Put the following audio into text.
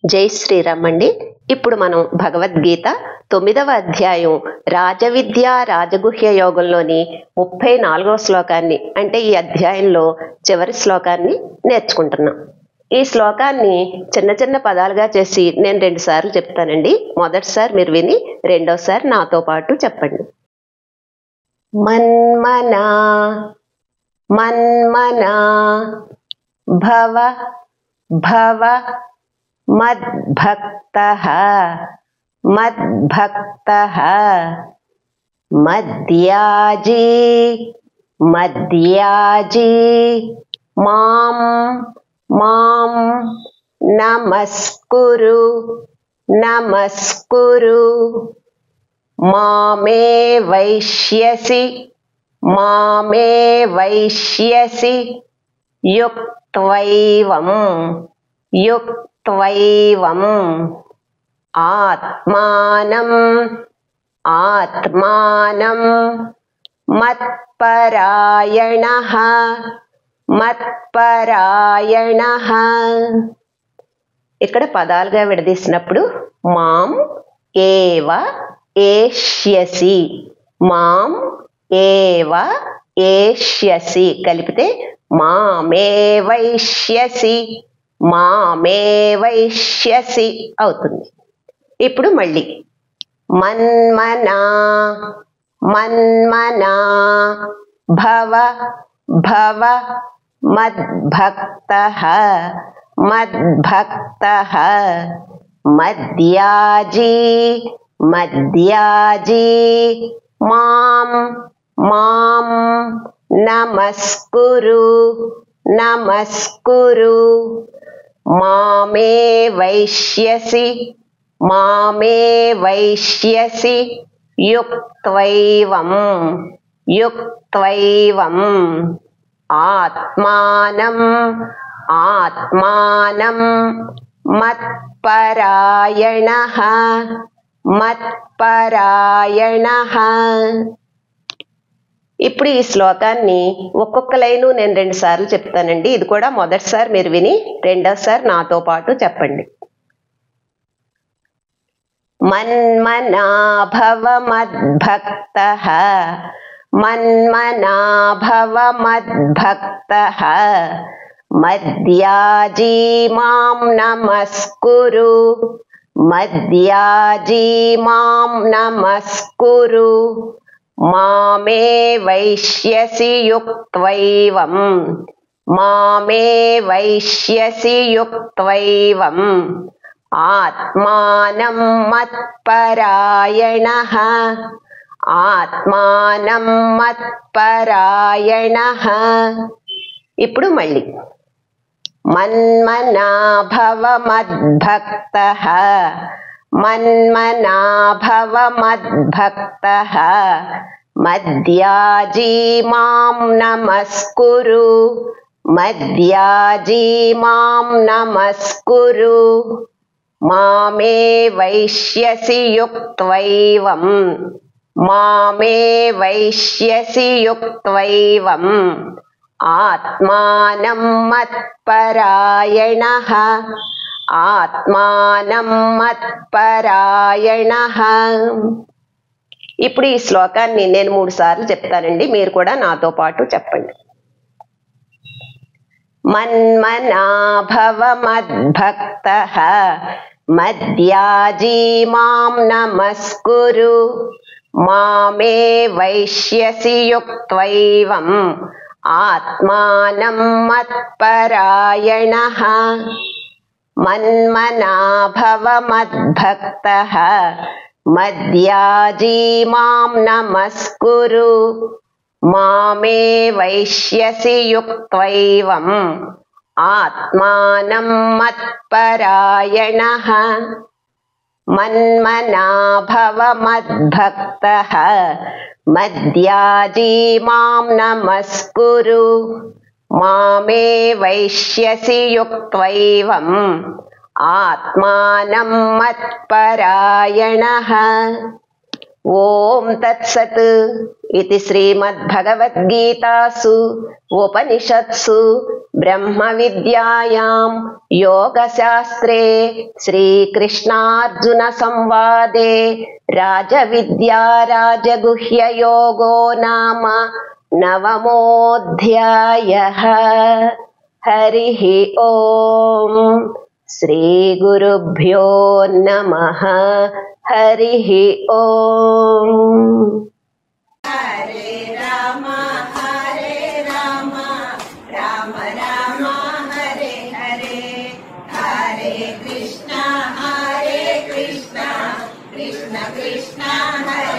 జై శ్రీరామ్ అండి. ఇప్పుడు మనం భగవద్గీత 9వ అధ్యాయం రాజవిద్య రాజగుహ్య యోగంలోని 34వ శ్లోకాన్ని, అంటే ఈ అధ్యాయంలో చివరి శ్లోకాన్ని నేర్చుకుంటున్నాం. ఈ శ్లోకాన్ని చిన్న చిన్న పదాలుగా చేసి నేను 2 సార్లు చెప్తానండి. మొదటిసారి మీరు విని రెండోసారి నాతో పాటు చెప్పండి. మన్మనా మన్మనా భవ భవ మద్భక్తః మద్భక్తః మద్యాజీ మద్యాజీ మాం మాం నమస్కురు నమస్కురు మామే వైష్యసి మామే వైష్యసి యుక్త్వైవం యుక్త్వైవం ఆత్మానం ఆత్మానం మత్పరాయణః మత్పరాయణః. ఇక్కడ పదాలుగా విడదీసినప్పుడు మాం ఏవ ఏష్యసి, మాం ఏవ ఏష్యసి కలిపితే మామే వైష్యసి మామే వైష్యసి అవుతుంది. ఇప్పుడు మళ్ళీ మన్మనా మన్మనా భవ భవ మద్భక్తః మద్భక్తః మద్యాజీ మద్యాజీ మాం మాం నమస్కురు నమస్కురు మామే వైష్యసి మామే వైష్యసి యుక్త్వైవం యుక్త్వైవం ఆత్మానం ఆత్మానం మత్పరాయణః మత్పరాయణః. ఇప్పుడు ఈ శ్లోకాన్ని ఒక్కొక్క లైను నేను 2 సార్లు చెప్తానండి. ఇది కూడా మొదటిసారి మీరు విని రెండోసారి నాతో పాటు చెప్పండి. మన్మనా భవ మద్భక్తః మన్మనా భవ మద్భక్తః మద్యాజీ మాం నమస్కురు మద్యాజీ మాం నమస్కురు మామే వైష్యసి యుక్త్వైవం మామే వైష్యసి యుక్త్వైవం ఆత్మానం మత్పరాయణః ఆత్మానం మత్పరాయణః. ఇప్పుడు మళ్ళీ మన్మనా భవ మద్భక్తః మన్మనా భవ మద్భక్తః మద్యాజీ మాం నమస్కురు మద్యాజీ మాం నమస్కురు మామే వైష్యసి యుక్త్వైవం మామే వైష్యసి యుక్త్వైవం ఆత్మానం మత్పరాయణః ఆత్మానం మత్పరాయణః. ఇప్పుడు ఈ శ్లోకాన్ని నేను 3 సార్లు చెప్తానండి. మీరు కూడా నాతో పాటు చెప్పండి. మన్మనా భవ మద్భక్తః మద్యాజీ మాం నమస్కురు మామే వైష్యసి యుక్త్వైవం ఆత్మానం మత్పరాయణః మన్మనా భవ మద్భక్తః మద్యాజీ మాం నమస్కురు మామే వైష్యసి యుక్త్వైవం ఆత్మానం మత్పరాయణః మన్మనా భవ మద్భక్తః మద్యాజీ మాం నమస్కురు మామే వైష్యసి యుక్త్వైవం ఆత్మానం మత్పరాయణః. ఓం తత్సత్. इति श्रीमद्भगवद्गीतासु उपनिषत्सु ब्रह्मविद्यायां योगशास्त्रे श्रीकृष्णार्जुनसंवादे राजविद्या राजगुह्ययोगो नाम नवमोऽध्यायः। हरिः ओम्। श्रीगुरुभ्यो नमः। हरिः ओम्। हरे राम राम राम हरे हरे, हरे कृष्णा कृष्ण कृष्ण हरे